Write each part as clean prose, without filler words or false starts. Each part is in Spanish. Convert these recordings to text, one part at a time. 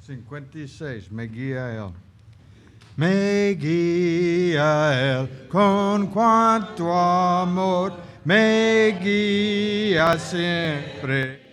56, me guía Él. Me guía Él con cuanto amor, me guía siempre.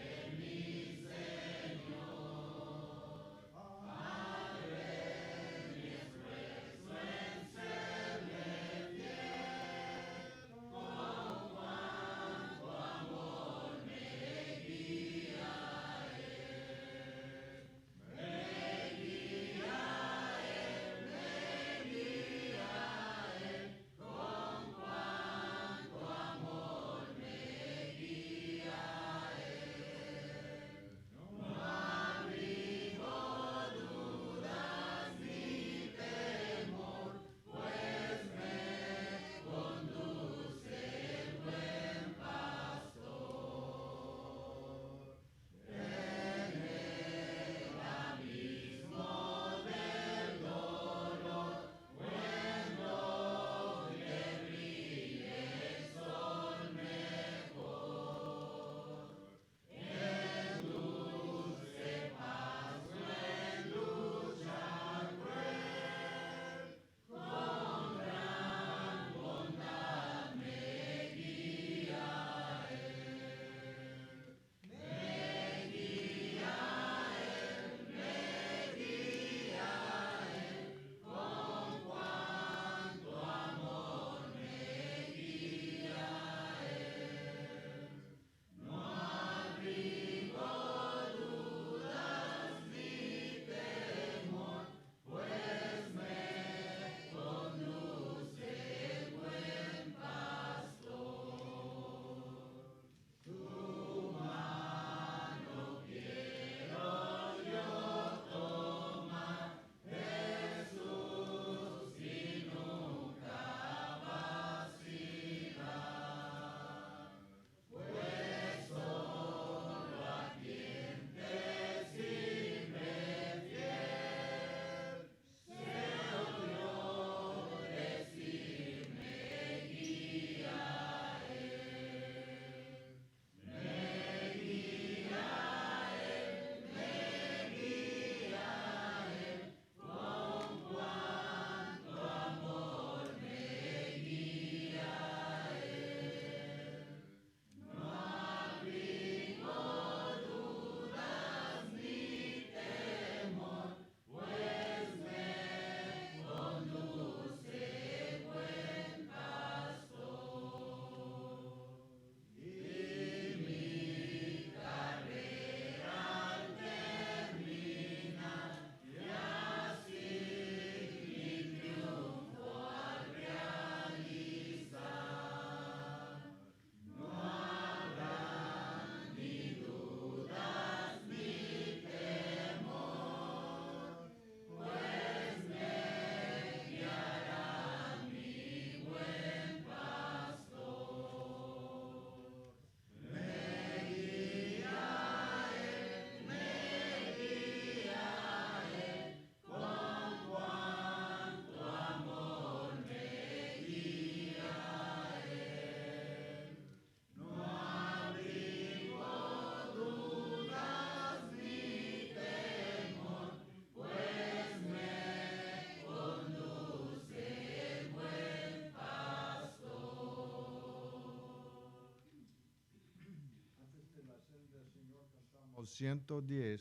Salmo 110,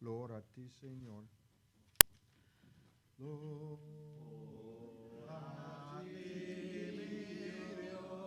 gloria a ti, Señor. Gloria a ti, mi Dios.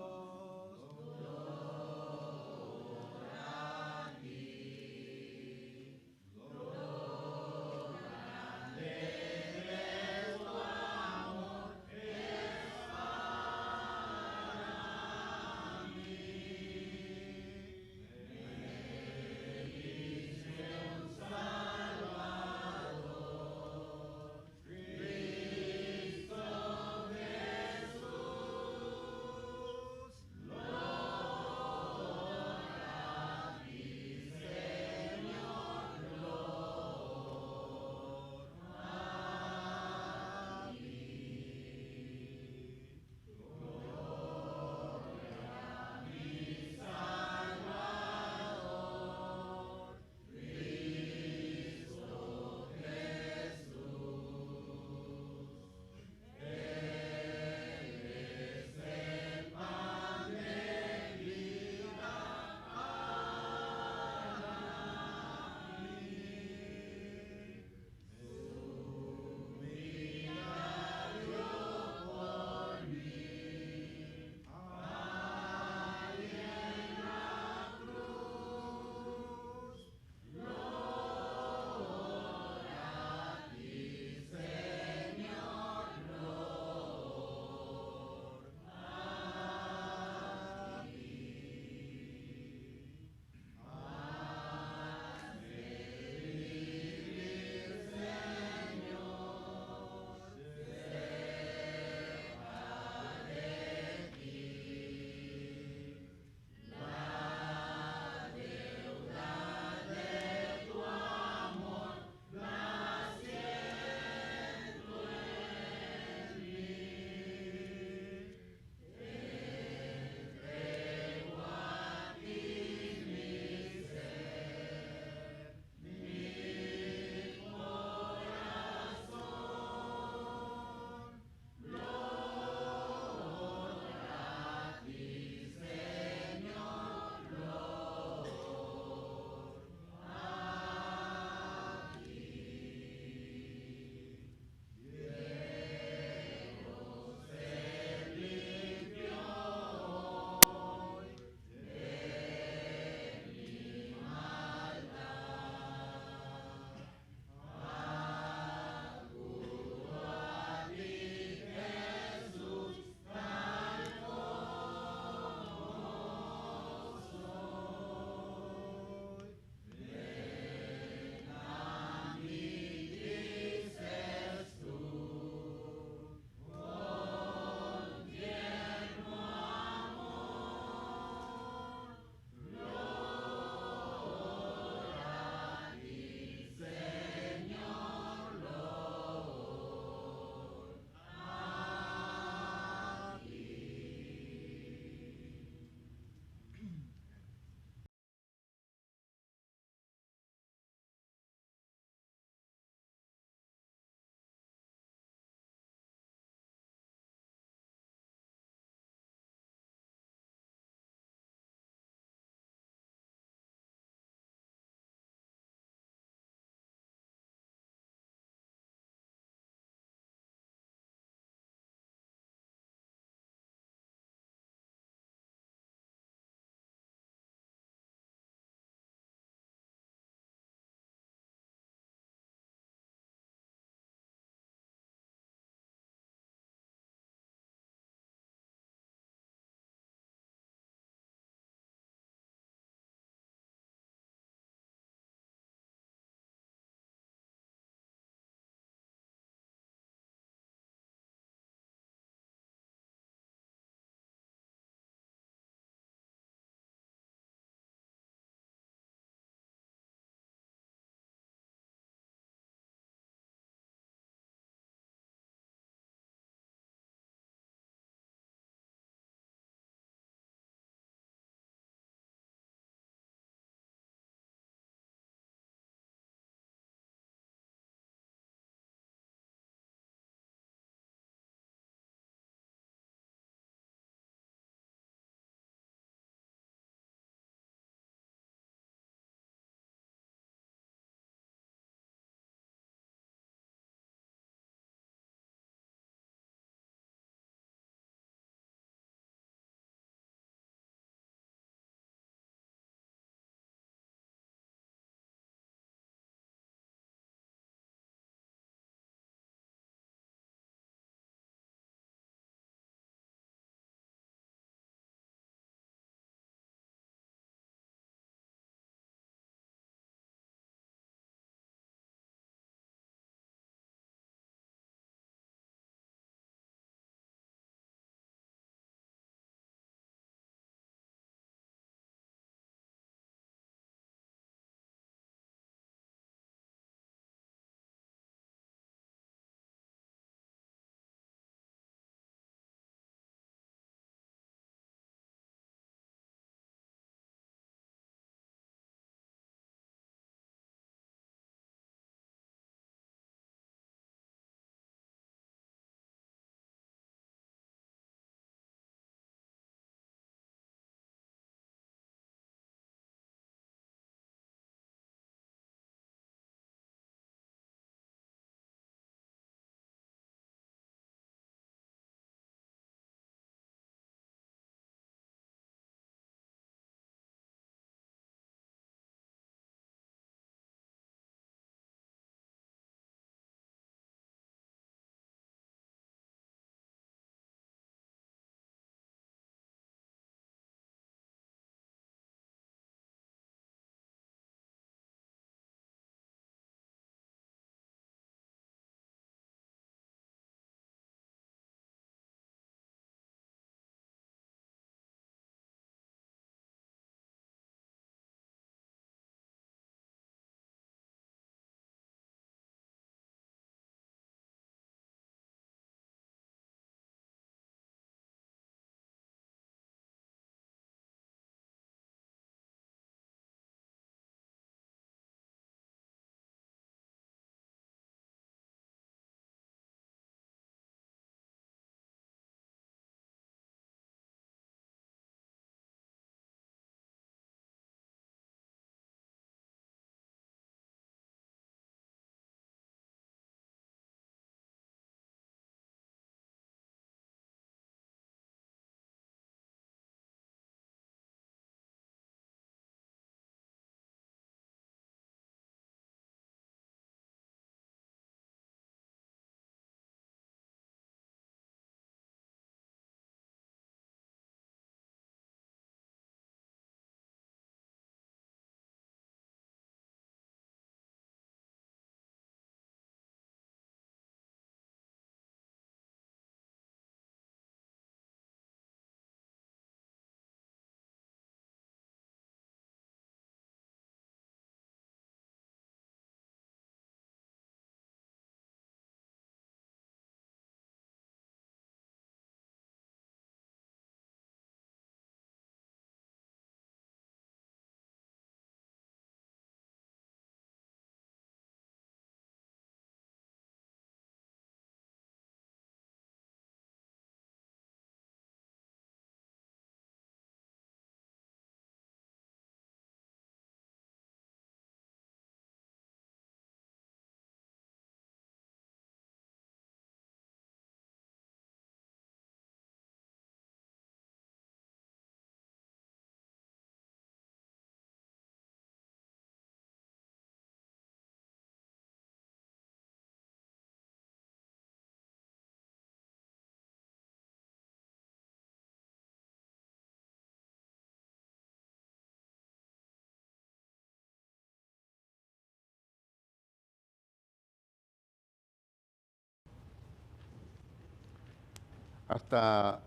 Hasta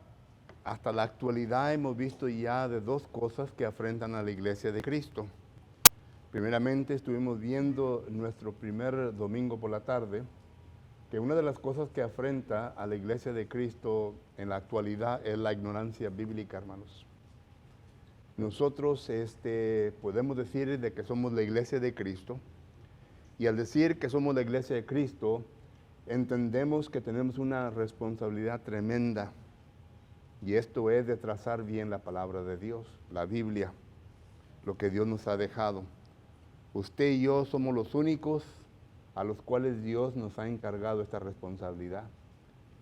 la actualidad hemos visto ya de dos cosas que afrentan a la iglesia de Cristo. Primeramente estuvimos viendo nuestro primer domingo por la tarde que una de las cosas que afrenta a la iglesia de Cristo en la actualidad es la ignorancia bíblica, hermanos. Nosotros podemos decir de que somos la iglesia de Cristo, y al decir que somos la iglesia de Cristo, entendemos que tenemos una responsabilidad tremenda, y esto es de trazar bien la palabra de Dios, la Biblia, lo que Dios nos ha dejado. Usted y yo somos los únicos a los cuales Dios nos ha encargado esta responsabilidad.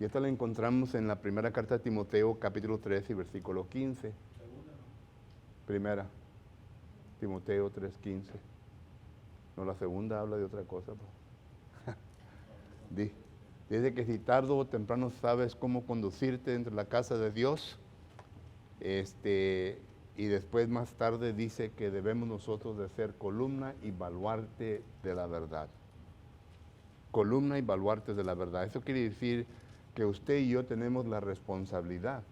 Y esto lo encontramos en la primera carta de Timoteo, capítulo 3 y versículo 15. Primera, Timoteo 3:15. No, la segunda habla de otra cosa. Dice que si tarde o temprano sabes cómo conducirte dentro de la casa de Dios, y después más tarde dice que debemos nosotros de ser columna y baluarte de la verdad. Columna y baluarte de la verdad. Eso quiere decir que usted y yo tenemos la responsabilidad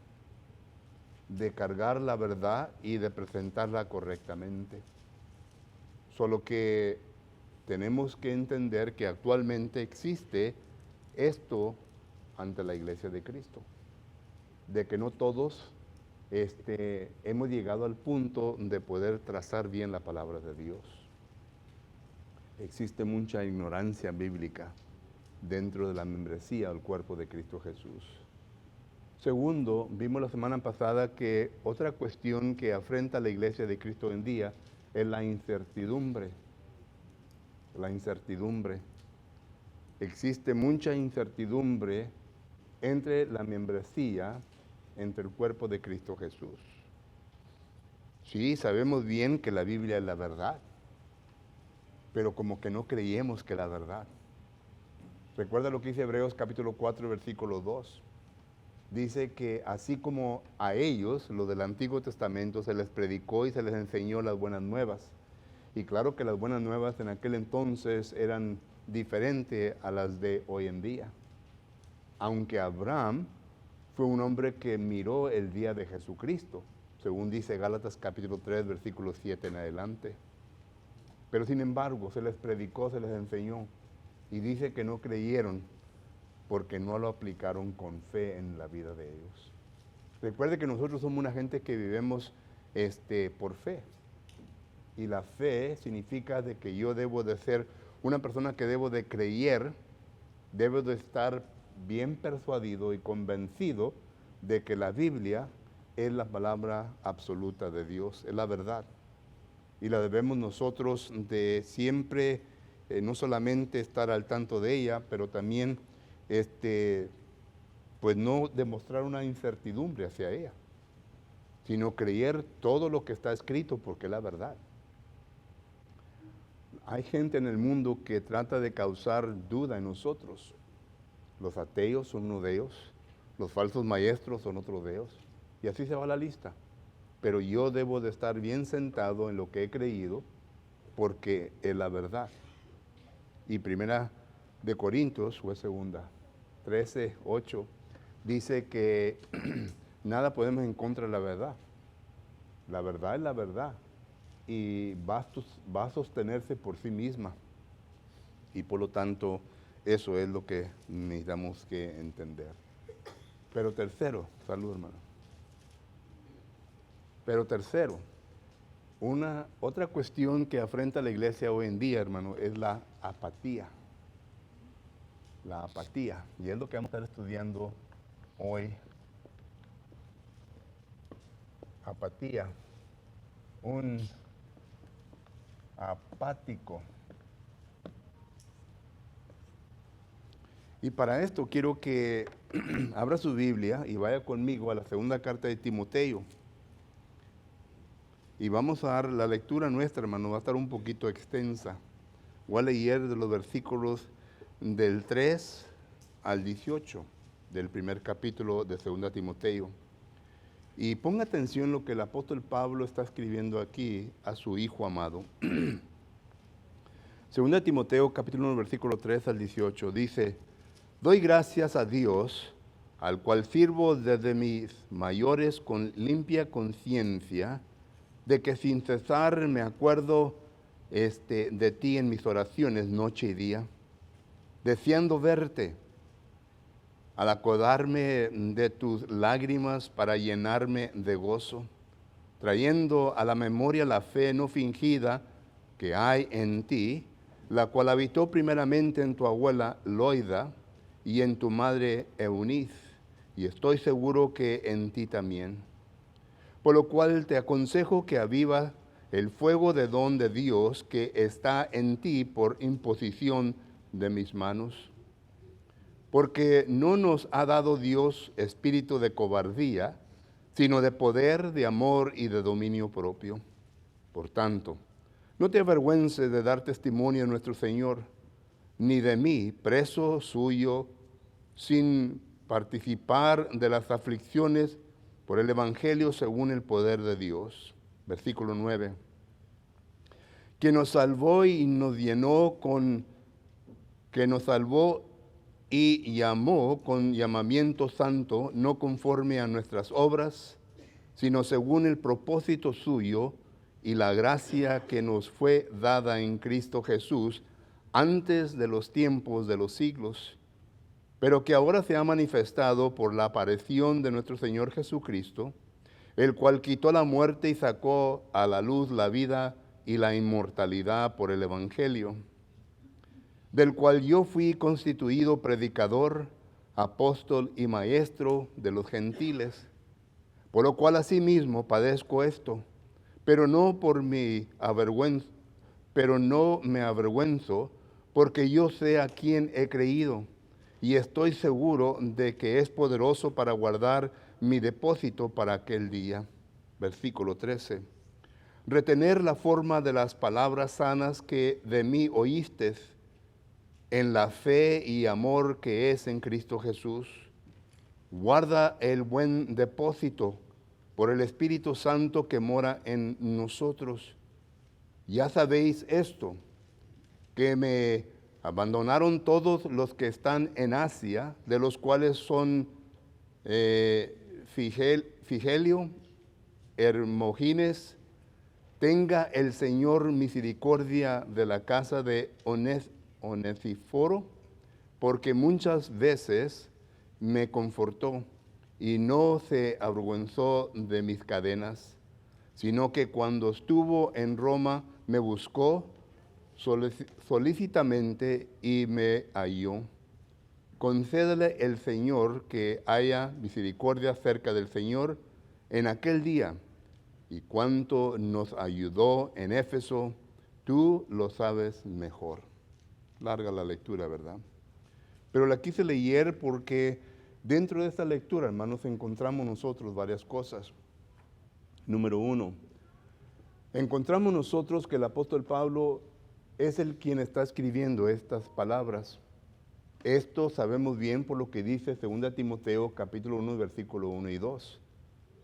de cargar la verdad y de presentarla correctamente. Solo que tenemos que entender que actualmente existe esto ante la iglesia de Cristo, de que no todos hemos llegado al punto de poder trazar bien la palabra de Dios. Existe mucha ignorancia bíblica dentro de la membresía del cuerpo de Cristo Jesús. Segundo, vimos la semana pasada que otra cuestión que afrenta a la iglesia de Cristo hoy en día es la incertidumbre. La incertidumbre. Existe mucha incertidumbre entre la membresía, entre el cuerpo de Cristo Jesús. Sí, sabemos bien que la Biblia es la verdad, pero como que no creemos que es la verdad. Recuerda lo que dice Hebreos capítulo 4, versículo 2. Dice que así como a ellos, los del Antiguo Testamento, se les predicó y se les enseñó las buenas nuevas. Y claro que las buenas nuevas en aquel entonces eran diferentes a las de hoy en día. Aunque Abraham fue un hombre que miró el día de Jesucristo, según dice Gálatas capítulo 3, versículo 7 en adelante. Pero sin embargo, se les predicó, se les enseñó, y dice que no creyeron porque no lo aplicaron con fe en la vida de ellos. Recuerde que nosotros somos una gente que vivimos por fe. Y la fe significa de que yo debo de ser una persona que debo de creer, debo de estar bien persuadido y convencido de que la Biblia es la palabra absoluta de Dios, es la verdad. Y la debemos nosotros de siempre, no solamente estar al tanto de ella, pero también pues no demostrar una incertidumbre hacia ella, sino creer todo lo que está escrito porque es la verdad. Hay gente en el mundo que trata de causar duda en nosotros. Los ateos son uno de ellos, los falsos maestros son otro de ellos, y así se va la lista. Pero yo debo de estar bien sentado en lo que he creído porque es la verdad. Y primera de Corintios, o es segunda, 13, 8, dice que nada podemos en contra de la verdad. La verdad es la verdad y va a sostenerse por sí misma. Y por lo tanto, eso es lo que necesitamos que entender. Pero tercero, salud hermano. Pero tercero, otra cuestión que afrenta a la iglesia hoy en día, hermano, es la apatía. La apatía. Y es lo que vamos a estar estudiando hoy. Apatía. Un apático. Y para esto quiero que abra su Biblia y vaya conmigo a la segunda carta de Timoteo. Y vamos a dar la lectura nuestra, hermano, va a estar un poquito extensa. Voy a leer de los versículos del 3 al 18 del primer capítulo de 2 Timoteo. Y ponga atención lo que el apóstol Pablo está escribiendo aquí a su hijo amado. 2 Timoteo capítulo 1, versículo 3 al 18 dice: doy gracias a Dios, al cual sirvo desde mis mayores con limpia conciencia, de que sin cesar me acuerdo de ti en mis oraciones noche y día, deseando verte, al acordarme de tus lágrimas para llenarme de gozo, trayendo a la memoria la fe no fingida que hay en ti, la cual habitó primeramente en tu abuela Loida y en tu madre Eunice, y estoy seguro que en ti también. Por lo cual te aconsejo que avivas el fuego de don de Dios que está en ti por imposición de mis manos. Porque no nos ha dado Dios espíritu de cobardía, sino de poder, de amor y de dominio propio. Por tanto, no te avergüences de dar testimonio a nuestro Señor, ni de mí, preso suyo, sin participar de las aflicciones por el Evangelio según el poder de Dios. Versículo 9. Que nos salvó y nos llenó que nos salvó y llamó con llamamiento santo, no conforme a nuestras obras, sino según el propósito suyo y la gracia que nos fue dada en Cristo Jesús antes de los tiempos de los siglos, pero que ahora se ha manifestado por la aparición de nuestro Señor Jesucristo, el cual quitó la muerte y sacó a la luz la vida y la inmortalidad por el Evangelio, del cual yo fui constituido predicador, apóstol y maestro de los gentiles, por lo cual asimismo padezco esto, pero no me avergüenzo, porque yo sé a quién he creído, y estoy seguro de que es poderoso para guardar mi depósito para aquel día. Versículo 13. Retener la forma de las palabras sanas que de mí oístes, en la fe y amor que es en Cristo Jesús. Guarda el buen depósito por el Espíritu Santo que mora en nosotros. Ya sabéis esto, que me abandonaron todos los que están en Asia, de los cuales son Figelio, Hermógenes. Tenga el Señor misericordia de la casa de Onesíforo, porque muchas veces me confortó y no se avergonzó de mis cadenas, sino que cuando estuvo en Roma me buscó solícitamente y me halló. Concédele el Señor que haya misericordia cerca del Señor en aquel día, y cuánto nos ayudó en Éfeso, tú lo sabes mejor. Larga la lectura, ¿verdad? Pero la quise leer porque dentro de esta lectura, hermanos, encontramos nosotros varias cosas. Número 1, encontramos nosotros que el apóstol Pablo es el quien está escribiendo estas palabras. Esto sabemos bien por lo que dice 2 Timoteo capítulo 1, versículo 1 y 2.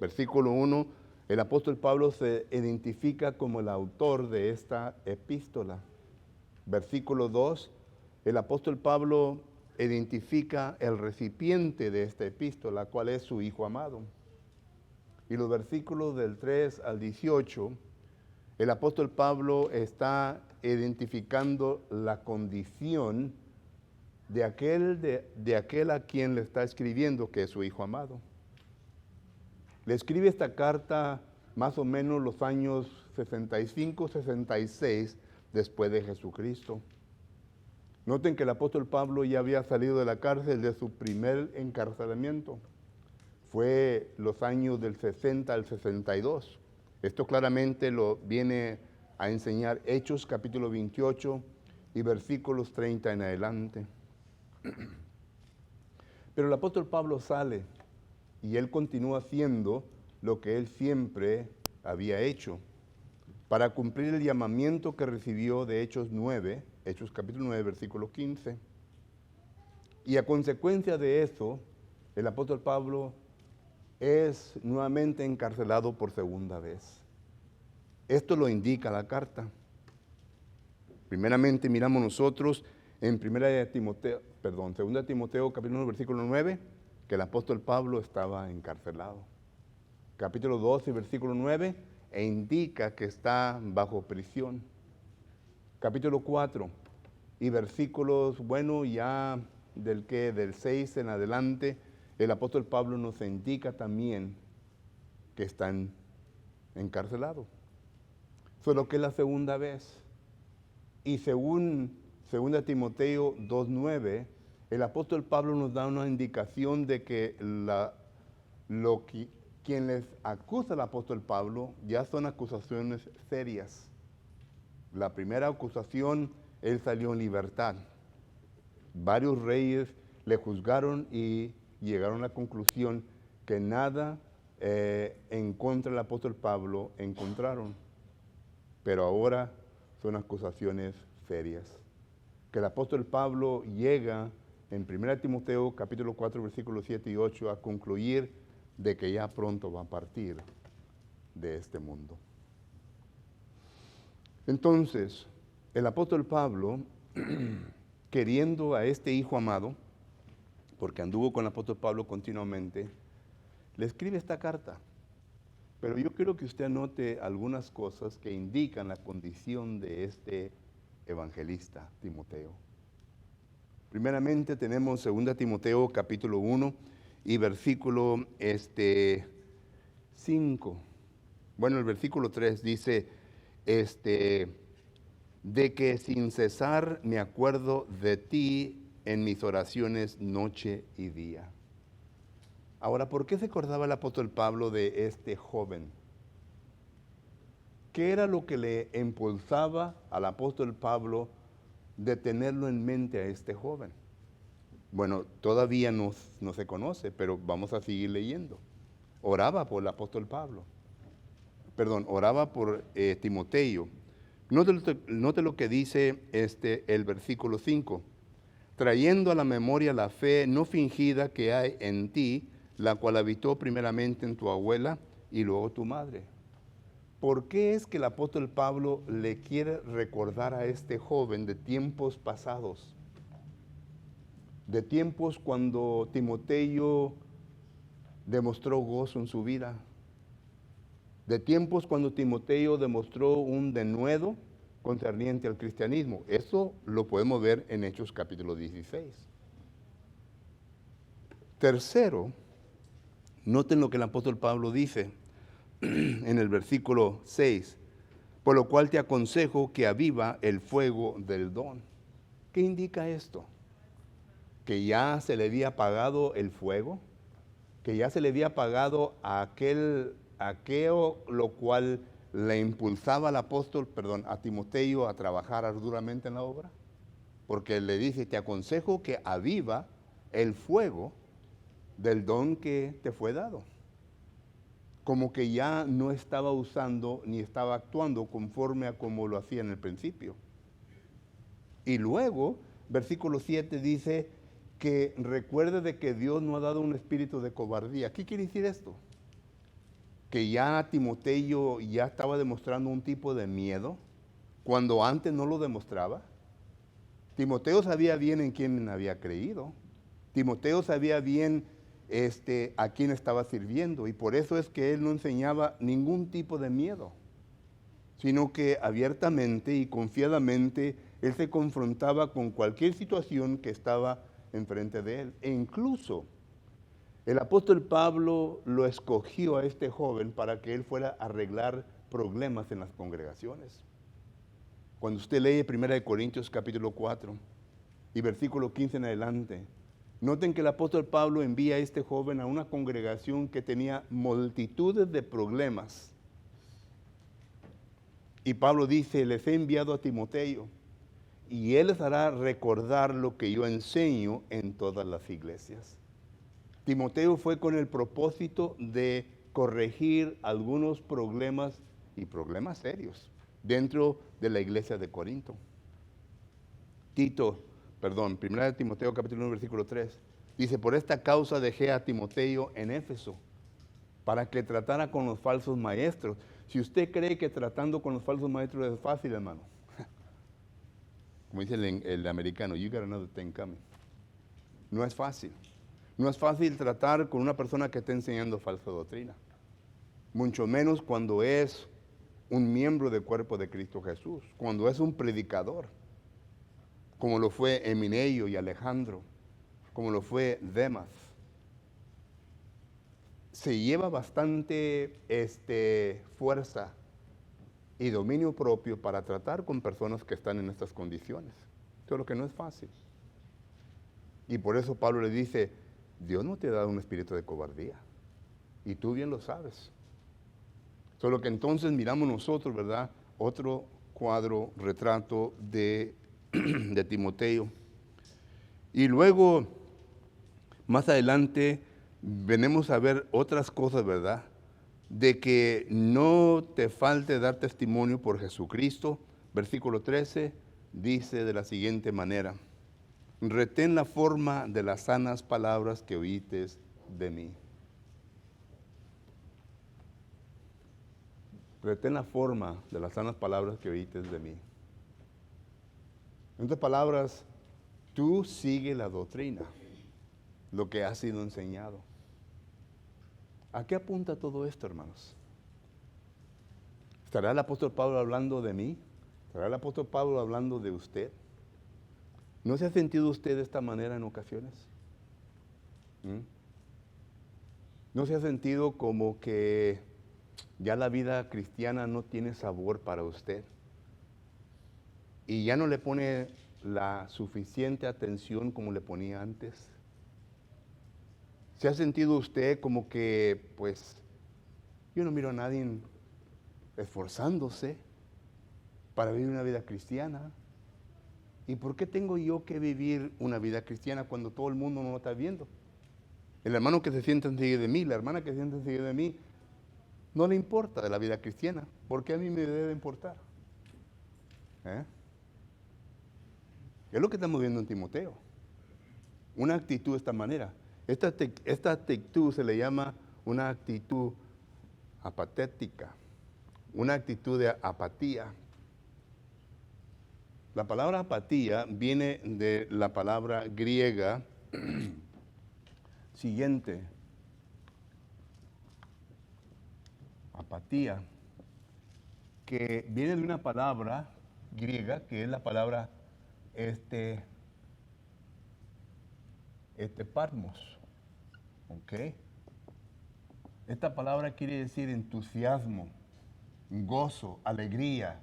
Versículo 1, el apóstol Pablo se identifica como el autor de esta epístola. Versículo 2, el apóstol Pablo identifica el recipiente de esta epístola, cual es su Hijo amado. Y los versículos del 3 al 18, el apóstol Pablo está identificando la condición de aquel a quien le está escribiendo, que es su Hijo amado. Le escribe esta carta más o menos los años 65, 66 después de Jesucristo. Noten que el apóstol Pablo ya había salido de la cárcel de su primer encarcelamiento. Fue los años del 60 al 62. Esto claramente lo viene a enseñar Hechos capítulo 28 y versículos 30 en adelante. Pero el apóstol Pablo sale y él continúa haciendo lo que él siempre había hecho para cumplir el llamamiento que recibió de Hechos capítulo 9, versículo 15. Y a consecuencia de eso, el apóstol Pablo es nuevamente encarcelado por segunda vez. Esto lo indica la carta. Primeramente miramos nosotros en 2 Timoteo capítulo 1, versículo 9, que el apóstol Pablo estaba encarcelado. Capítulo 12, versículo 9, e indica que está bajo prisión. Capítulo 4 y versículos, bueno, ya del 6 en adelante, el apóstol Pablo nos indica también que está encarcelado. Solo que es la segunda vez. Y según 2 Timoteo 2:9, el apóstol Pablo nos da una indicación de que quien les acusa al apóstol Pablo ya son acusaciones serias. La primera acusación, él salió en libertad. Varios reyes le juzgaron y llegaron a la conclusión que nada en contra del apóstol Pablo encontraron. Pero ahora son acusaciones serias. Que el apóstol Pablo llega en 1 Timoteo capítulo 4 versículos 7 y 8 a concluir de que ya pronto va a partir de este mundo. Entonces, el apóstol Pablo, queriendo a este hijo amado, porque anduvo con el apóstol Pablo continuamente, le escribe esta carta. Pero yo quiero que usted anote algunas cosas que indican la condición de este evangelista, Timoteo. Primeramente tenemos 2 Timoteo capítulo 1 y versículo 5. Bueno, el versículo 3 dice, de que sin cesar me acuerdo de ti en mis oraciones noche y día. Ahora, ¿por qué se acordaba el apóstol Pablo de este joven? ¿Qué era lo que le impulsaba al apóstol Pablo de tenerlo en mente a este joven? Bueno, todavía no se conoce, pero vamos a seguir leyendo. Oraba por el apóstol Pablo. Oraba por Timoteo. Note lo que dice el versículo 5. Trayendo a la memoria la fe no fingida que hay en ti, la cual habitó primeramente en tu abuela y luego tu madre. ¿Por qué es que el apóstol Pablo le quiere recordar a este joven de tiempos pasados? De tiempos cuando Timoteo demostró gozo en su vida. De tiempos cuando Timoteo demostró un denuedo concerniente al cristianismo. Eso lo podemos ver en Hechos capítulo 16. Tercero, noten lo que el apóstol Pablo dice en el versículo 6. Por lo cual te aconsejo que aviva el fuego del don. ¿Qué indica esto? Que ya se le había apagado el fuego, que ya se le había apagado aquello lo cual le impulsaba al a Timoteo a trabajar arduamente en la obra. Porque le dice, te aconsejo que aviva el fuego del don que te fue dado. Como que ya no estaba usando ni estaba actuando conforme a como lo hacía en el principio. Y luego, versículo 7 dice que recuerde de que Dios no ha dado un espíritu de cobardía. ¿Qué quiere decir esto? Que ya Timoteo ya estaba demostrando un tipo de miedo cuando antes no lo demostraba. Timoteo sabía bien en quién había creído. Timoteo sabía bien a quién estaba sirviendo, y por eso es que él no enseñaba ningún tipo de miedo, sino que abiertamente y confiadamente él se confrontaba con cualquier situación que estaba enfrente de él. E incluso el apóstol Pablo lo escogió a este joven para que él fuera a arreglar problemas en las congregaciones. Cuando usted lee 1 Corintios capítulo 4 y versículo 15 en adelante, noten que el apóstol Pablo envía a este joven a una congregación que tenía multitudes de problemas. Y Pablo dice, les he enviado a Timoteo y él les hará recordar lo que yo enseño en todas las iglesias. Timoteo fue con el propósito de corregir algunos problemas, y problemas serios, dentro de la iglesia de Corinto. 1 Timoteo capítulo 1 versículo 3, dice, por esta causa dejé a Timoteo en Éfeso, para que tratara con los falsos maestros. Si usted cree que tratando con los falsos maestros es fácil, hermano, como dice el americano, you got another thing coming. No es fácil. No es fácil tratar con una persona que está enseñando falsa doctrina. Mucho menos cuando es un miembro del cuerpo de Cristo Jesús, cuando es un predicador, como lo fue Emineo y Alejandro, como lo fue Demas. Se lleva bastante fuerza y dominio propio para tratar con personas que están en estas condiciones. Solo que no es fácil. Y por eso Pablo le dice, Dios no te ha dado un espíritu de cobardía. Y tú bien lo sabes. Solo que entonces miramos nosotros, ¿verdad? Otro cuadro, retrato de, de Timoteo. Y luego, más adelante, venimos a ver otras cosas, ¿verdad? De que no te falte dar testimonio por Jesucristo. Versículo 13 dice de la siguiente manera, retén la forma de las sanas palabras que oítes de mí. Retén la forma de las sanas palabras que oítes de mí. En otras palabras, tú sigue la doctrina, lo que ha sido enseñado. ¿A qué apunta todo esto, hermanos? ¿Estará el apóstol Pablo hablando de mí? ¿Estará el apóstol Pablo hablando de usted? ¿No se ha sentido usted de esta manera en ocasiones? ¿No se ha sentido como que ya la vida cristiana no tiene sabor para usted? Y ya no le pone la suficiente atención como le ponía antes. ¿Se ha sentido usted como que, pues, yo no miro a nadie esforzándose para vivir una vida cristiana? ¿Y por qué tengo yo que vivir una vida cristiana cuando todo el mundo no lo está viendo? El hermano que se sienta enseguida de mí, la hermana que se sienta enseguida de mí, no le importa de la vida cristiana. ¿Por qué a mí me debe importar? Es lo que estamos viendo en Timoteo. Una actitud de esta manera. Esta actitud se le llama una actitud apatética, una actitud de apatía. La palabra apatía viene de la palabra griega siguiente. Apatía, que viene de una palabra griega que es la palabra parmos. ¿Ok? Esta palabra quiere decir entusiasmo, gozo, alegría,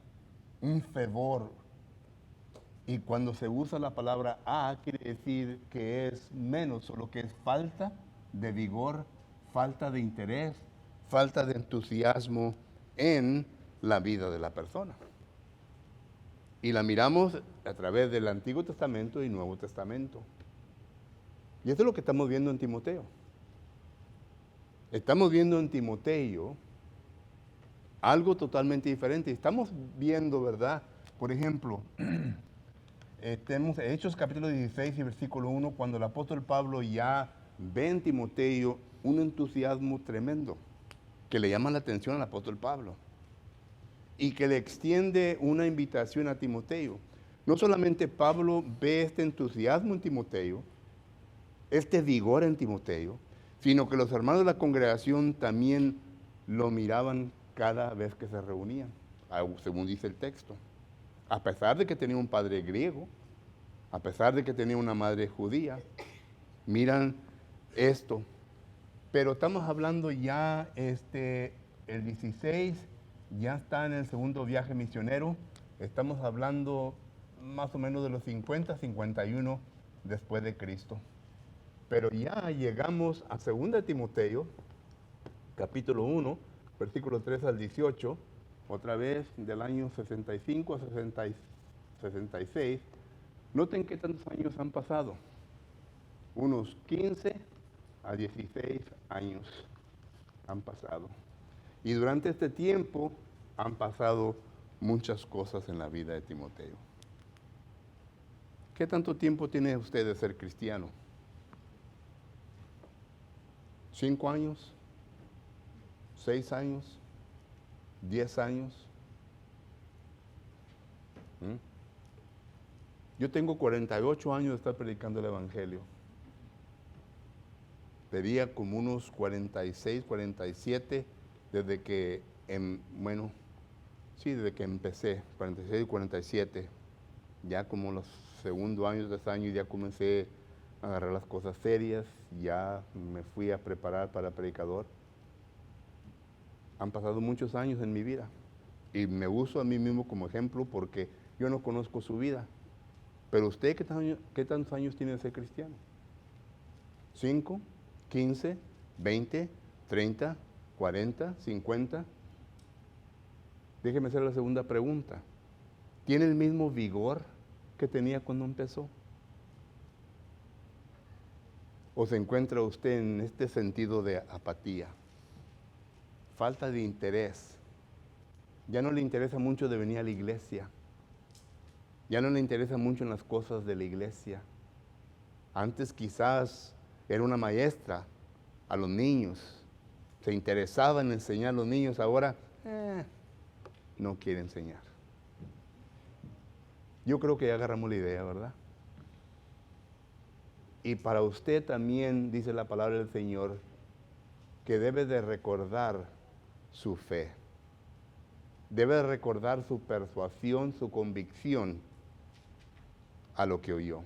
un fervor. Y cuando se usa la palabra quiere decir que es menos, o lo que es falta de vigor, falta de interés, falta de entusiasmo en la vida de la persona. Y la miramos a través del Antiguo Testamento y Nuevo Testamento. Y esto es lo que estamos viendo en Timoteo. Estamos viendo en Timoteo algo totalmente diferente. Estamos viendo, ¿verdad? Por ejemplo, tenemos Hechos capítulo 16 y versículo 1, cuando el apóstol Pablo ya ve en Timoteo un entusiasmo tremendo que le llama la atención al apóstol Pablo y que le extiende una invitación a Timoteo. No solamente Pablo ve este entusiasmo en Timoteo, este vigor en Timoteo, sino que los hermanos de la congregación también lo miraban cada vez que se reunían, según dice el texto. A pesar de que tenía un padre griego, a pesar de que tenía una madre judía, miran esto. Pero estamos hablando ya, el 16 ya está en el segundo viaje misionero. Estamos hablando más o menos de los 50, 51 después de Cristo. Pero ya llegamos a 2 Timoteo, capítulo 1, versículos 3 al 18, otra vez del año 65 a 66. Noten qué tantos años han pasado. Unos 15 a 16 años han pasado. Y durante este tiempo han pasado muchas cosas en la vida de Timoteo. ¿Qué tanto tiempo tiene usted de ser cristiano? ¿5 años? ¿6 años? ¿10 años? Yo tengo 48 años de estar predicando el Evangelio. sería como unos 46, 47, desde que, desde que empecé, 46 y 47. Ya como los segundos años, 3 años, ya comencé a agarrar las cosas serias, ya me fui a preparar para predicador. Han pasado muchos años en mi vida y me uso a mí mismo como ejemplo porque yo no conozco su vida. Pero usted, ¿qué tantos años tiene de ser cristiano? ¿5, 15, 20, 30, 40, 50? Déjeme hacer la segunda pregunta. ¿Tiene el mismo vigor que tenía cuando empezó? ¿O se encuentra usted en este sentido de apatía? Falta de interés. Ya no le interesa mucho de venir a la iglesia. Ya no le interesa mucho en las cosas de la iglesia. Antes quizás era una maestra a los niños. Se interesaba en enseñar a los niños. Ahora no quiere enseñar. Yo creo que ya agarramos la idea, ¿verdad? Y para usted también dice la palabra del Señor que debe de recordar su fe. Debe de recordar su persuasión, su convicción a lo que oyó.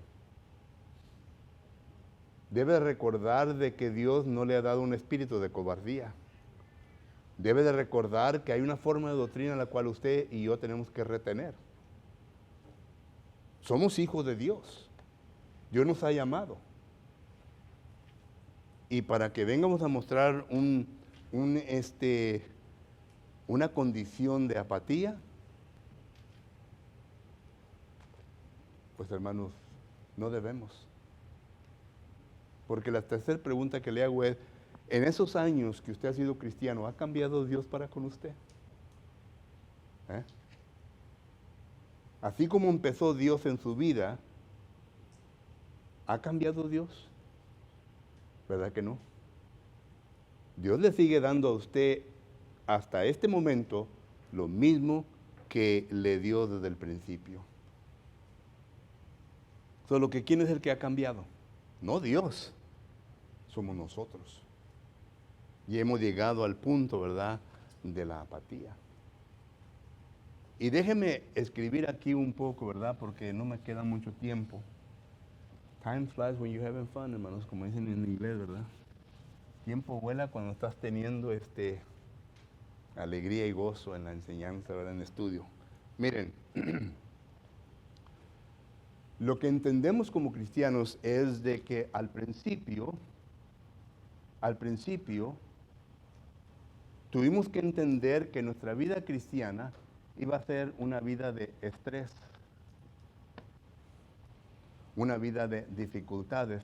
Debe de recordar de que Dios no le ha dado un espíritu de cobardía. Debe de recordar que hay una forma de doctrina la cual usted y yo tenemos que retener. Somos hijos de Dios. Dios nos ha llamado. Y para que vengamos a mostrar una condición de apatía, pues hermanos, no debemos. Porque la tercera pregunta que le hago es, en esos años que usted ha sido cristiano, ¿ha cambiado Dios para con usted? Así como empezó Dios en su vida, ¿ha cambiado Dios? ¿Verdad que no? Dios le sigue dando a usted hasta este momento lo mismo que le dio desde el principio. Solo que ¿quién es el que ha cambiado? No Dios, somos nosotros. Y hemos llegado al punto, ¿verdad?, de la apatía. Y déjeme escribir aquí un poco, ¿verdad?, porque no me queda mucho tiempo. Time flies when you're having fun, hermanos, como dicen en inglés, ¿verdad? Tiempo vuela cuando estás teniendo alegría y gozo en la enseñanza, ¿verdad?, en el estudio. Miren, lo que entendemos como cristianos es de que al principio, tuvimos que entender que nuestra vida cristiana iba a ser una vida de estrés, una vida de dificultades,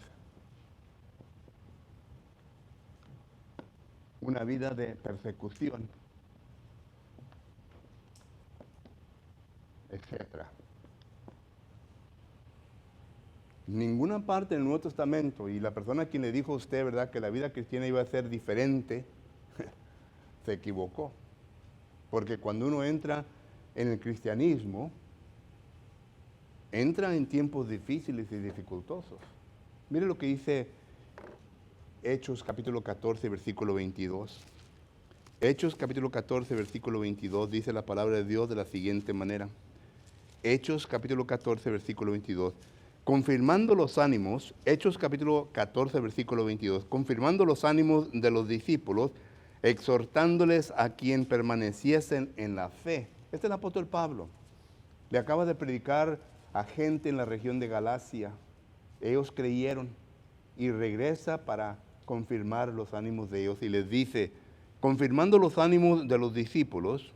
una vida de persecución, etc. Ninguna parte del Nuevo Testamento, y la persona a quien le dijo a usted, ¿verdad?, que la vida cristiana iba a ser diferente, se equivocó. Porque cuando uno entra en el cristianismo, entra en tiempos difíciles y dificultosos. Mire lo que dice Hechos capítulo 14, versículo 22. Hechos capítulo 14, versículo 22 dice la palabra de Dios de la siguiente manera. Hechos capítulo 14, versículo 22. Confirmando los ánimos, Hechos capítulo 14, versículo 22, confirmando los ánimos de los discípulos, exhortándoles a quien permaneciesen en la fe. Este es el apóstol Pablo. Le acaba de predicar a gente en la región de Galacia. Ellos creyeron y regresa para confirmar los ánimos de ellos y les dice, confirmando los ánimos de los discípulos,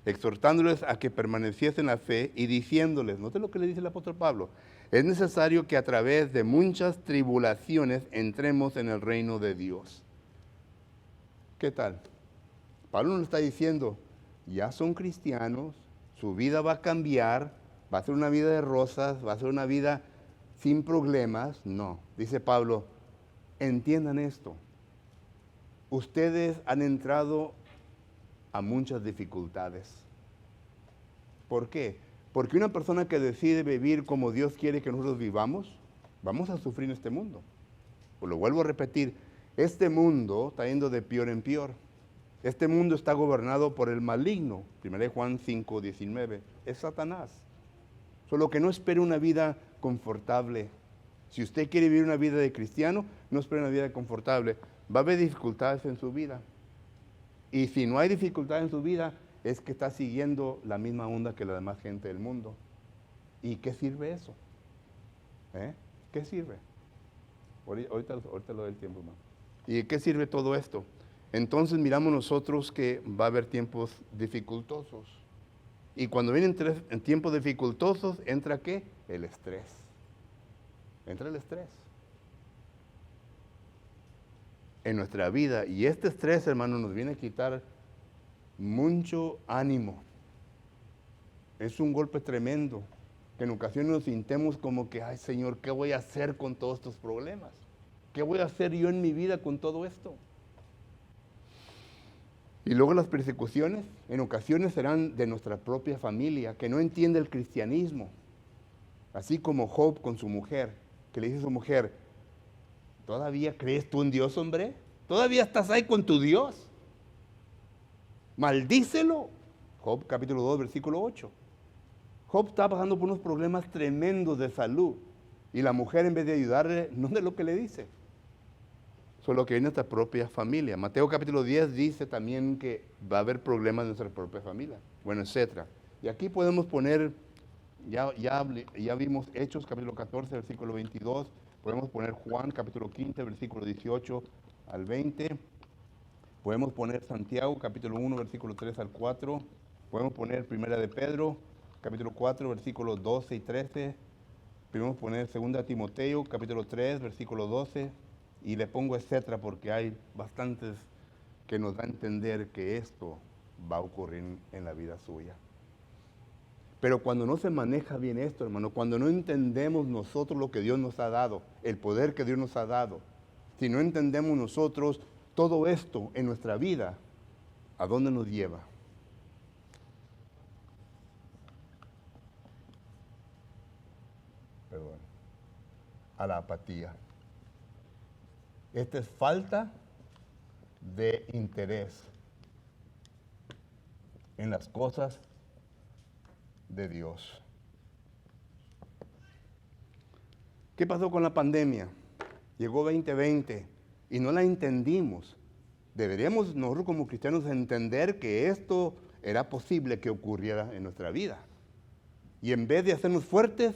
exhortándoles a que permaneciesen en la fe y diciéndoles, note lo que le dice el apóstol Pablo, es necesario que a través de muchas tribulaciones entremos en el reino de Dios. ¿Qué tal? Pablo nos está diciendo, ya son cristianos, su vida va a cambiar, va a ser una vida de rosas, va a ser una vida sin problemas. No, dice Pablo, entiendan esto. Ustedes han entrado a muchas dificultades. ¿Por qué? Porque una persona que decide vivir como Dios quiere que nosotros vivamos, vamos a sufrir en este mundo. Pues lo vuelvo a repetir, Este mundo está yendo de peor en peor. Este mundo está gobernado por el maligno. 1 Juan 5:19. Es Satanás. Solo que no espere una vida confortable. Si usted quiere vivir una vida de cristiano, no espere una vida confortable. Va a haber dificultades en su vida. Y si no hay dificultades en su vida, es que está siguiendo la misma onda que la demás gente del mundo. ¿Y qué sirve eso? ¿Qué sirve? Ahorita lo doy el tiempo, hermano. ¿Y qué sirve todo esto? Entonces miramos nosotros que va a haber tiempos dificultosos. Y cuando vienen en tiempos dificultosos, ¿entra qué? El estrés. Entra el estrés en nuestra vida. Y este estrés, hermano, nos viene a quitar mucho ánimo. Es un golpe tremendo, que en ocasiones nos sintemos como que, ay Señor, ¿qué voy a hacer con todos estos problemas? ¿Qué voy a hacer yo en mi vida con todo esto? Y luego las persecuciones, en ocasiones serán de nuestra propia familia, que no entiende el cristianismo. Así como Job con su mujer, que le dice a su mujer, ¿todavía crees tú en Dios, hombre? ¿Todavía estás ahí con tu Dios? Maldícelo. Job capítulo 2, versículo 8. Job está pasando por unos problemas tremendos de salud. Y la mujer, en vez de ayudarle, no es lo que le dice. Solo que viene nuestra propia familia. Mateo capítulo 10 dice también que va a haber problemas en nuestra propia familia. Bueno, etc. Y aquí podemos poner, ya vimos Hechos capítulo 14, versículo 22. Podemos poner Juan capítulo 15, versículo 18 al 20. Podemos poner Santiago capítulo 1, versículo 3 al 4. Podemos poner Primera de Pedro capítulo 4, versículos 12 y 13. Podemos poner Segunda de Timoteo capítulo 3, versículo 12. Y le pongo etcétera porque hay bastantes que nos da a entender que esto va a ocurrir en la vida suya. Pero cuando no se maneja bien esto, hermano, cuando no entendemos nosotros lo que Dios nos ha dado, el poder que Dios nos ha dado, si no entendemos nosotros todo esto en nuestra vida, ¿a dónde nos lleva? Perdón. A la apatía. Esta es falta de interés en las cosas de Dios. ¿Qué pasó con la pandemia? Llegó 2020 y no la entendimos. Deberíamos nosotros como cristianos entender que esto era posible que ocurriera en nuestra vida. Y en vez de hacernos fuertes,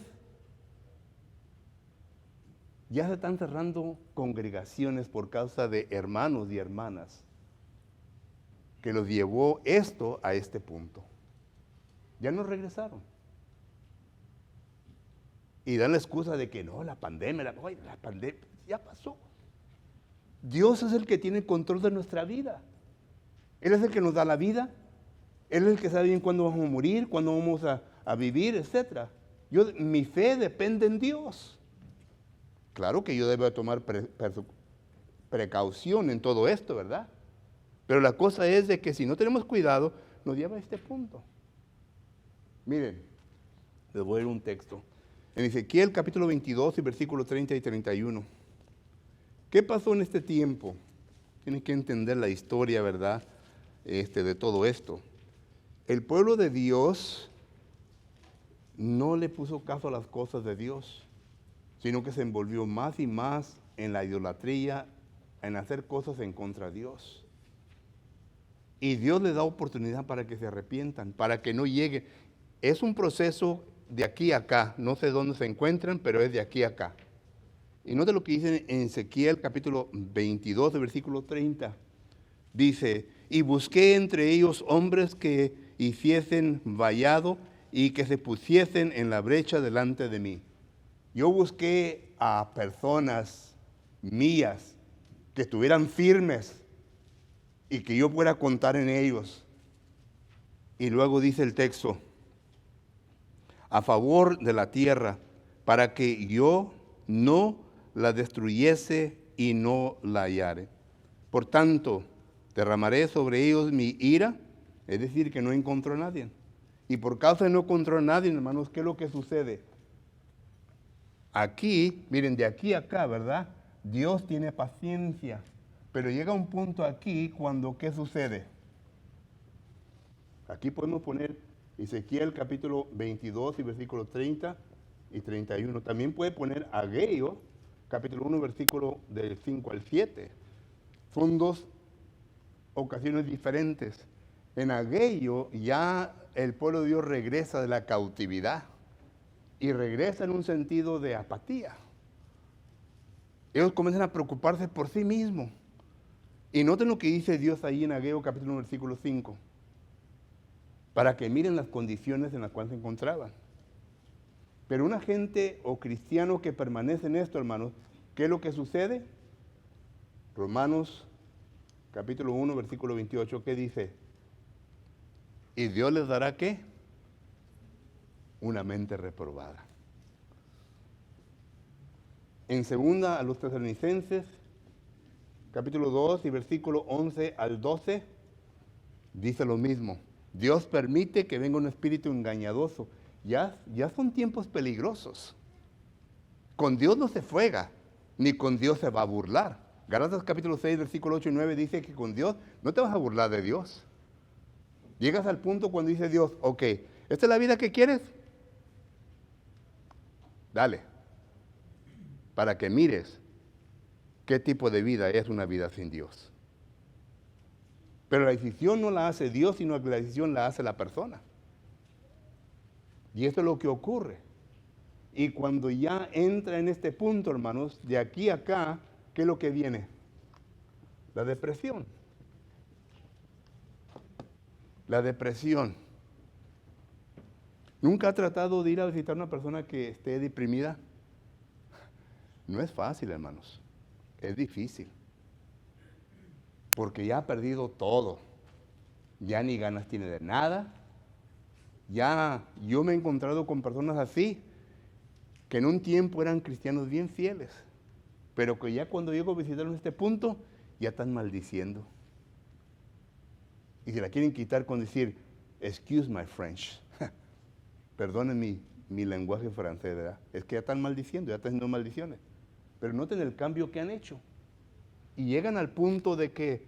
ya se están cerrando congregaciones por causa de hermanos y hermanas que los llevó esto a este punto. Ya no regresaron. Y dan la excusa de que no, la pandemia ya pasó. Dios es el que tiene control de nuestra vida. Él es el que nos da la vida. Él es el que sabe bien cuándo vamos a morir, cuándo vamos a vivir, etc. Mi fe depende en Dios. Claro que yo debo tomar precaución en todo esto, ¿verdad? Pero la cosa es de que si no tenemos cuidado, nos lleva a este punto. Miren, les voy a leer un texto. En Ezequiel capítulo 22 y versículos 30 y 31. ¿Qué pasó en este tiempo? Tienen que entender la historia, ¿verdad? De todo esto. El pueblo de Dios no le puso caso a las cosas de Dios, sino que se envolvió más y más en la idolatría, en hacer cosas en contra de Dios. Y Dios les da oportunidad para que se arrepientan, para que no lleguen. Es un proceso de aquí a acá, no sé dónde se encuentran, pero es de aquí a acá. Y note lo que dice en Ezequiel capítulo 22, versículo 30. Dice, y busqué entre ellos hombres que hiciesen vallado y que se pusiesen en la brecha delante de mí. Yo busqué a personas mías que estuvieran firmes y que yo pudiera contar en ellos. Y luego dice el texto, a favor de la tierra, para que yo no la destruyese y no la hallare. Por tanto, derramaré sobre ellos mi ira, es decir, que no encontró a nadie. Y por causa de no encontrar a nadie, hermanos, ¿qué es lo que sucede? Aquí, miren, de aquí a acá, ¿verdad? Dios tiene paciencia. Pero llega un punto aquí cuando, ¿qué sucede? Aquí podemos poner Ezequiel capítulo 22 y versículos 30 y 31. También puede poner Ageo capítulo 1 versículo del 5 al 7. Son dos ocasiones diferentes. En Ageo ya el pueblo de Dios regresa de la cautividad y regresa en un sentido de apatía. Ellos comienzan a preocuparse por sí mismos. Y noten lo que dice Dios ahí en Ageo capítulo 1 versículo 5. Para que miren las condiciones en las cuales se encontraban. Pero una gente o cristiano que permanece en esto, hermanos, ¿qué es lo que sucede? Romanos capítulo 1, versículo 28, ¿qué dice? ¿Y Dios les dará qué? Una mente reprobada. En segunda a los Tesalonicenses, capítulo 2 y versículo 11 al 12, dice lo mismo. Dios permite que venga un espíritu engañadoso. Ya son tiempos peligrosos. Con Dios no se juega, ni con Dios se va a burlar. Gálatas capítulo 6, versículo 8 y 9 dice que con Dios no te vas a burlar de Dios. Llegas al punto cuando dice Dios, ok, ¿esta es la vida que quieres? Dale, para que mires qué tipo de vida es una vida sin Dios. Pero la decisión no la hace Dios, sino que la decisión la hace la persona. Y esto es lo que ocurre. Y cuando ya entra en este punto, hermanos, de aquí a acá, ¿qué es lo que viene? La depresión. La depresión. ¿Nunca ha tratado de ir a visitar a una persona que esté deprimida? No es fácil, hermanos. Es difícil. Porque ya ha perdido todo. Ya ni ganas tiene de nada. Ya yo me he encontrado con personas así, que en un tiempo eran cristianos bien fieles, pero que ya cuando llego a visitarlos en este punto, ya están maldiciendo. Y se la quieren quitar con decir, excuse my French. Perdonen mi lenguaje francés, ¿verdad? Es que ya están maldiciendo, ya están haciendo maldiciones. Pero noten el cambio que han hecho. Y llegan al punto de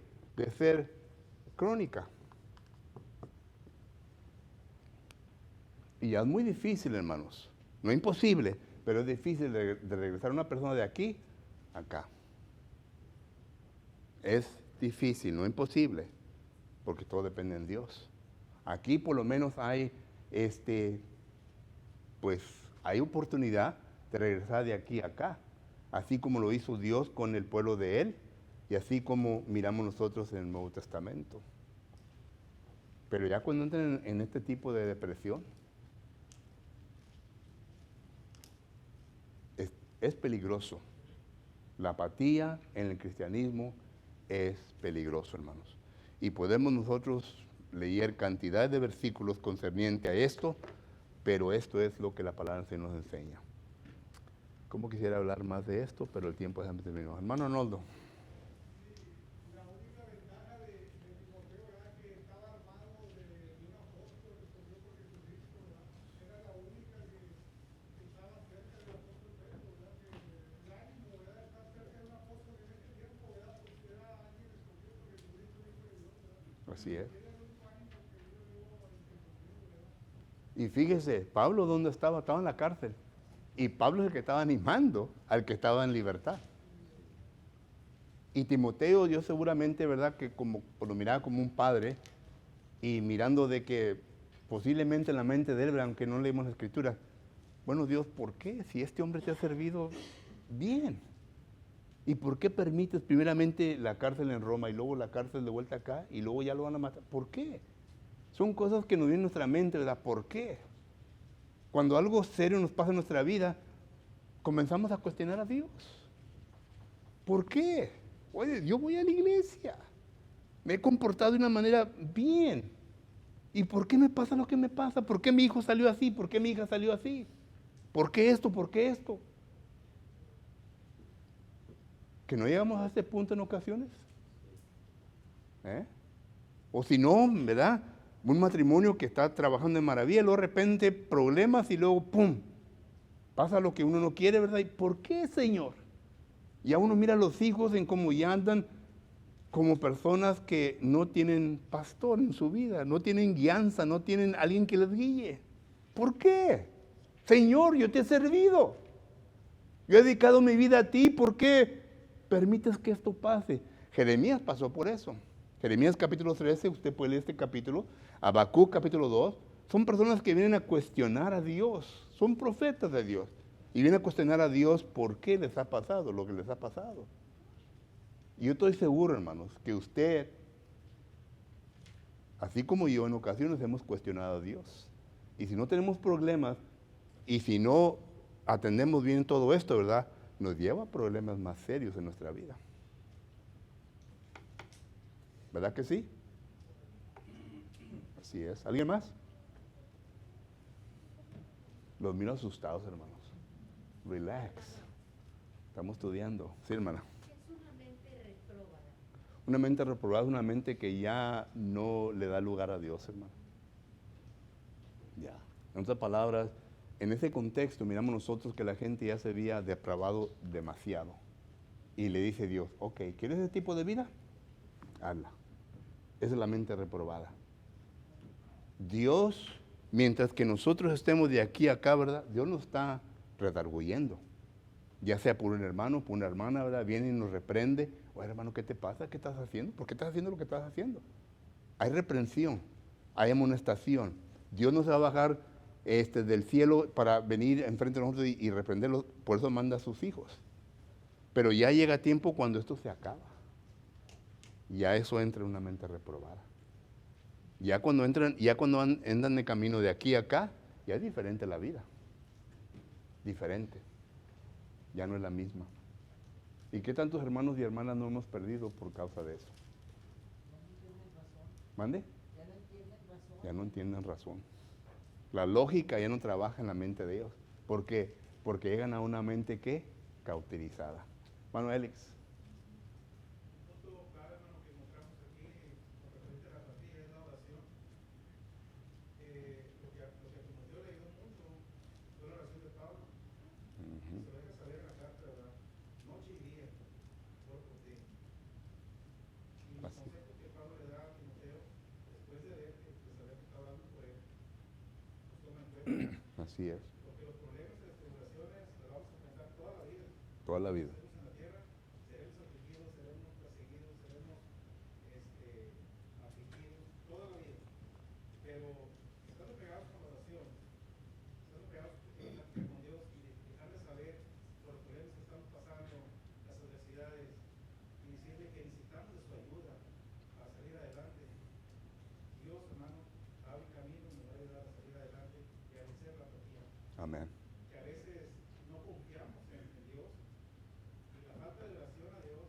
ser crónica. Y ya es muy difícil, hermanos. No es imposible, pero es difícil de regresar a una persona de aquí a acá. Es difícil, no imposible, porque todo depende de Dios. Aquí por lo menos hay, hay oportunidad de regresar de aquí a acá, así como lo hizo Dios con el pueblo de Él, y así como miramos nosotros en el Nuevo Testamento. Pero ya cuando entran en este tipo de depresión, es peligroso. La apatía en el cristianismo es peligroso, hermanos. Y podemos nosotros leer cantidad de versículos concerniente a esto, pero esto es lo que la palabra se nos enseña. Como quisiera hablar más de esto, pero el tiempo ya me terminó. Hermano Arnoldo. La única ventaja de Timoteo era que estaba armado de un apóstol escogido por Jesucristo, ¿verdad? Era la única que estaba cerca del apóstol Pedro, ¿verdad? Que el ánimo, ¿verdad? Estar cerca de un apóstol en ese tiempo, ¿verdad? Pues era alguien escogido por Jesucristo, hijo de Dios, ¿verdad? Así es. Era el único ánimo que Dios le dio al Timoteo, ¿verdad? Y fíjese, Pablo, ¿dónde estaba? Estaba en la cárcel. Y Pablo es el que estaba animando al que estaba en libertad. Y Timoteo, yo seguramente, ¿verdad? Que como lo miraba como un padre y mirando de que posiblemente en la mente de él, aunque no leemos la escritura, bueno, Dios, ¿por qué? Si este hombre te ha servido bien. ¿Y por qué permites primeramente la cárcel en Roma y luego la cárcel de vuelta acá y luego ya lo van a matar? ¿Por qué? Son cosas que nos vienen en nuestra mente, ¿verdad? ¿Por qué? Cuando algo serio nos pasa en nuestra vida, comenzamos a cuestionar a Dios. ¿Por qué? Oye, yo voy a la iglesia. Me he comportado de una manera bien. ¿Y por qué me pasa lo que me pasa? ¿Por qué mi hijo salió así? ¿Por qué mi hija salió así? ¿Por qué esto? ¿Por qué esto? ¿Que no llegamos a este punto en ocasiones? O si no, ¿verdad? Un matrimonio que está trabajando en maravilla, luego de repente problemas y luego ¡pum! Pasa lo que uno no quiere, ¿verdad? ¿Y por qué, Señor? Ya uno mira a los hijos en cómo ya andan como personas que no tienen pastor en su vida, no tienen guianza, no tienen alguien que les guíe. ¿Por qué? Señor, yo te he servido. Yo he dedicado mi vida a ti. ¿Por qué permites que esto pase? Jeremías pasó por eso. Jeremías capítulo 13, usted puede leer este capítulo. Habacuc capítulo 2. Son personas que vienen a cuestionar a Dios. Son profetas de Dios. Y vienen a cuestionar a Dios por qué les ha pasado lo que les ha pasado. Y yo estoy seguro, hermanos, que usted, así como yo, en ocasiones hemos cuestionado a Dios. Y si no tenemos problemas, y si no atendemos bien todo esto, ¿verdad? Nos lleva a problemas más serios en nuestra vida. ¿Verdad que sí? Así es. ¿Alguien más? Los miro asustados, hermanos. Relax. Estamos estudiando. Sí, hermana. Es una mente retrógrada. Una mente reprobada es una mente que ya no le da lugar a Dios, hermano. Ya. En otras palabras, en ese contexto miramos nosotros que la gente ya se había depravado demasiado. Y le dice Dios, ok, ¿quieres ese tipo de vida? Hazla. Esa es la mente reprobada. Dios, mientras que nosotros estemos de aquí a acá, ¿verdad? Dios nos está redarguyendo. Ya sea por un hermano, por una hermana, ¿verdad? Viene y nos reprende. Oye, hermano, ¿qué te pasa? ¿Qué estás haciendo? ¿Por qué estás haciendo lo que estás haciendo? Hay reprensión, hay amonestación. Dios no se va a bajar del cielo para venir enfrente de nosotros y reprenderlos. Por eso manda a sus hijos. Pero ya llega tiempo cuando esto se acaba. Ya eso entra en una mente reprobada. Ya cuando andan de camino de aquí a acá, ya es diferente la vida. Diferente. Ya no es la misma. ¿Y qué tantos hermanos y hermanas no hemos perdido por causa de eso? ¿Mande? Ya no entienden razón. La lógica ya no trabaja en la mente de ellos. ¿Por qué? Porque llegan a una mente que cauterizada. Hermano Élix. Punto clave, hermano, que encontramos aquí con referente a la apatía es la oración. Lo que a Timoteo le ayudó mucho fue la oración de Pablo. Se lo deja saber en la carta, ¿verdad? Noche y día, oro por ti. Y los Así. consejos que Pablo le da a Timoteo, después de ver de saber que está orando por él, los toma en cuenta. Así es. Porque los problemas y las tribulaciones los vamos a enfrentar toda la vida. Toda la vida. Seremos en la tierra, seremos afligidos, seremos perseguidos, seremos afligidos, toda la vida. Pero estando pegados con la oración, estando pegados con Dios y dejarle saber por los problemas que estamos pasando, las adversidades, y decirle que necesitamos de su ayuda para salir adelante. Dios, hermano, abre camino, nos va a ayudar a salir adelante y a vencer la apatía. Amén. Que a veces no confiamos en Dios y la falta de oración a Dios,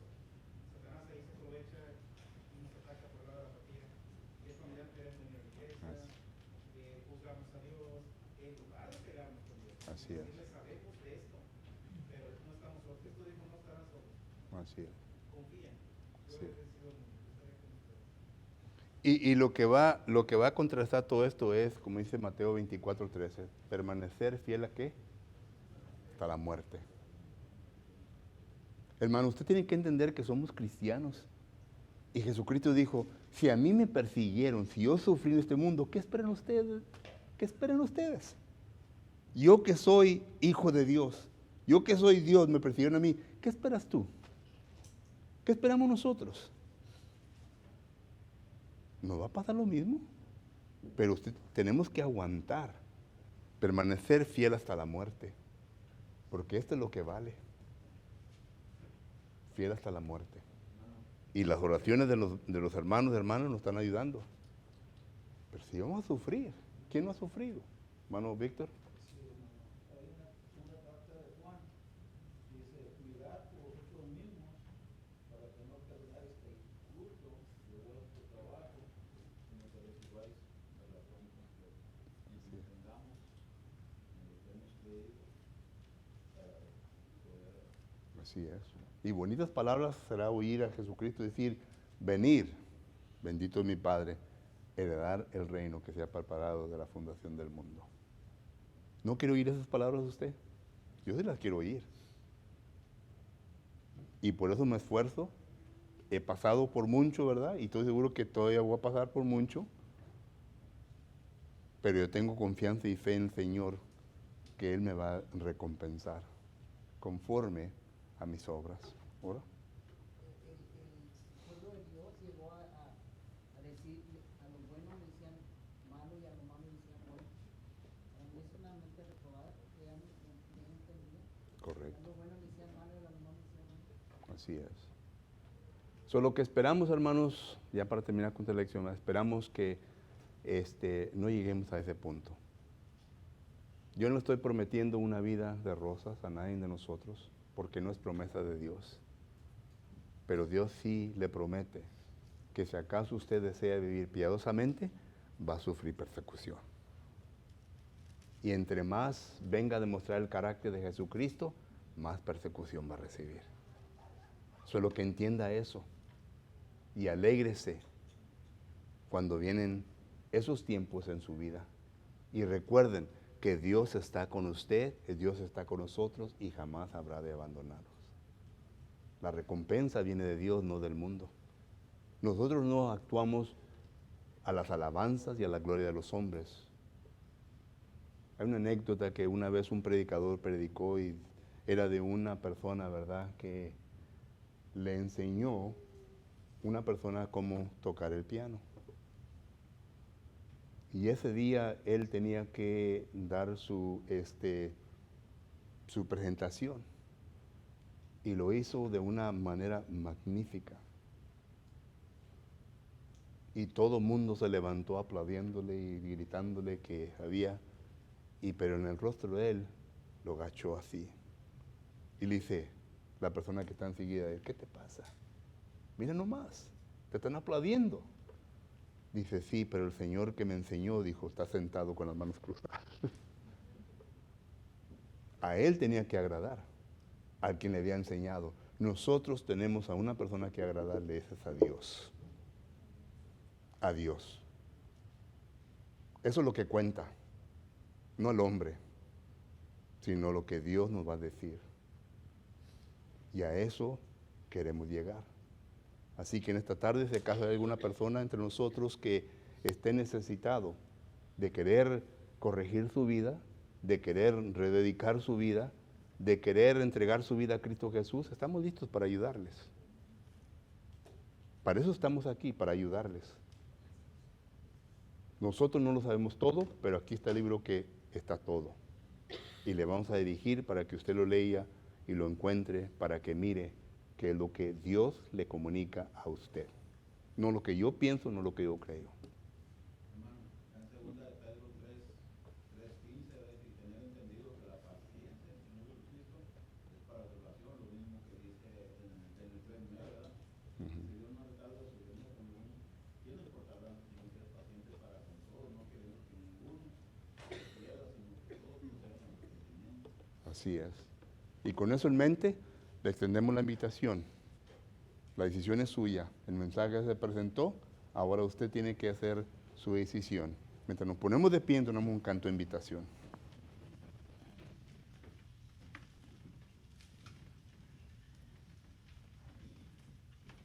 Satanás ahí se aprovecha y nos ataca por el lado de la apatía. Y es cuando ya queremos venir a la iglesia, juzgamos a Dios, en lugar de pegarnos con Dios. Así es. Decirle, sabemos de esto, pero no estamos solos. Cristo dijo, no estarán solos. Así es. Confíen. Yo Sí. he vencido el mundo, estaré con ustedes. Y lo que va a contrastar todo esto es, como dice Mateo 24:13, permanecer fiel a qué? Hasta la muerte. Hermano, usted tiene que entender que somos cristianos. Y Jesucristo dijo, si a mí me persiguieron, si yo sufrí en este mundo, ¿qué esperan ustedes? ¿Qué esperan ustedes? Yo que soy hijo de Dios, yo que soy Dios, me persiguieron a mí, ¿qué esperas tú? ¿Qué esperamos nosotros? ¿Nos va a pasar lo mismo? Pero tenemos que aguantar, permanecer fiel hasta la muerte, porque esto es lo que vale. Fiel hasta la muerte. Y las oraciones de los hermanos y hermanas nos están ayudando. Pero si vamos a sufrir, ¿quién no ha sufrido? Hermano Víctor. Hay una carta de Juan, dice, cuidad por vosotros mismos para que no perdáis el fruto de vuestro trabajo, sino que recibáis galardón completo. Y entendamos lo que hemos creído para poder. Así es. Y bonitas palabras será oír a Jesucristo decir, venir, bendito es mi Padre, heredar el reino que se ha preparado de la fundación del mundo. ¿No quiere oír esas palabras de usted? Yo sí las quiero oír. Y por eso me esfuerzo he pasado por mucho, ¿verdad? Y estoy seguro que todavía voy a pasar por mucho. Pero yo tengo confianza y fe en el Señor que Él me va a recompensar conforme a mis obras. ¿Ahora? El pueblo de Dios llegó a decir, a lo bueno le decían malo y a lo malo le decían bueno. Para mí es una mente reprobada porque ya no entendía. Correcto. A lo bueno le decían malo y a lo malo le decían bueno. Así es. Lo que esperamos, hermanos, ya para terminar con esta lección, esperamos que no lleguemos a ese punto. Yo no estoy prometiendo una vida de rosas a nadie de nosotros, porque no es promesa de Dios. Pero Dios sí le promete que si acaso usted desea vivir piadosamente, va a sufrir persecución. Y entre más venga a demostrar el carácter de Jesucristo, más persecución va a recibir. Solo que entienda eso y alégrese cuando vienen esos tiempos en su vida. Y recuerden que Dios está con usted, que Dios está con nosotros y jamás habrá de abandonarnos. La recompensa viene de Dios, no del mundo. Nosotros no actuamos a las alabanzas y a la gloria de los hombres. Hay una anécdota que una vez un predicador predicó y era de una persona, ¿verdad?, que le enseñó una persona cómo tocar el piano. Y ese día él tenía que dar su presentación. Y lo hizo de una manera magnífica. Y todo el mundo se levantó aplaudiéndole y gritándole que había, pero en el rostro de él lo agachó así. Y le dice, la persona que está enseguida de él, ¿qué te pasa? Mira nomás, te están aplaudiendo. Dice, sí, pero el Señor que me enseñó, dijo, está sentado con las manos cruzadas. A él tenía que agradar, al quien le había enseñado. Nosotros tenemos a una persona que agradarle, ese es a Dios. A Dios. Eso es lo que cuenta, no el hombre, sino lo que Dios nos va a decir. Y a eso queremos llegar. Así que en esta tarde, si acaso hay alguna persona entre nosotros que esté necesitado de querer corregir su vida, de querer rededicar su vida, de querer entregar su vida a Cristo Jesús, estamos listos para ayudarles. Para eso estamos aquí, para ayudarles. Nosotros no lo sabemos todo, pero aquí está el libro que está todo. Y le vamos a dirigir para que usted lo lea y lo encuentre, para que mire que es lo que Dios le comunica a usted. No lo que yo pienso, no lo que yo creo. Hermano, en segunda de Pedro 3:15 dice, y tener entendido que la paciencia del Señor Jesucristo es para salvación, lo mismo que dice en el 3:9, ¿verdad? Si Dios no retarda su venida con uno, ¿quién nos portará? Sino que es paciente para con todos, no queremos que ninguno se pierda, sino que todos procedan al arrepentimiento. Así es. Y con eso en mente, le extendemos la invitación. La decisión es suya. El mensaje se presentó, ahora usted tiene que hacer su decisión. Mientras nos ponemos de pie, entonamos un canto de invitación.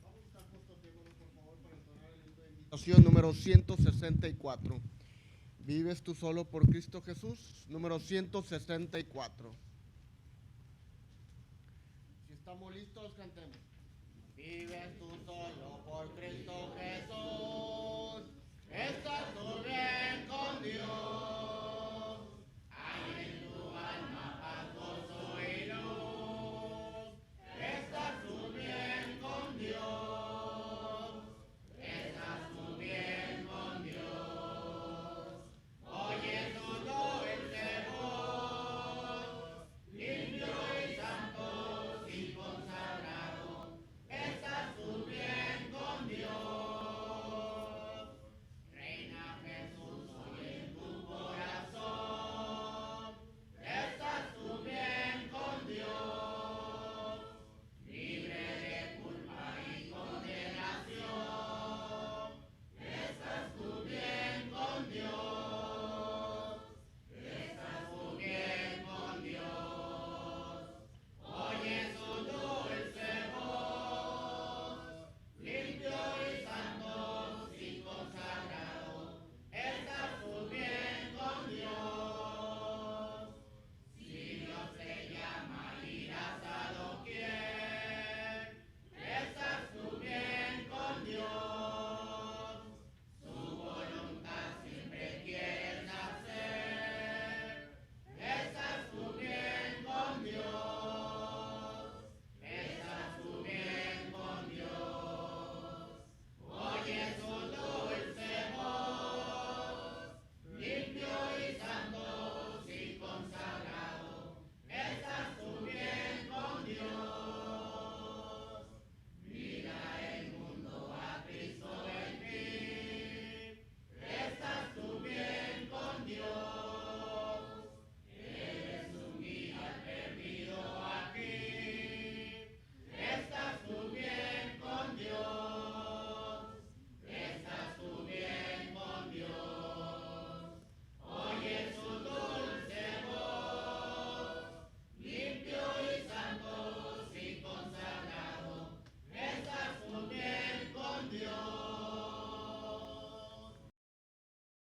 Vamos a estar puestos de pie, por favor, para entonar el himno de invitación número 164. ¿Vives tú solo por Cristo Jesús? Número 164. Si estamos listos, cantemos. Vives tú solo por Cristo Jesús, estás tú bien con Dios.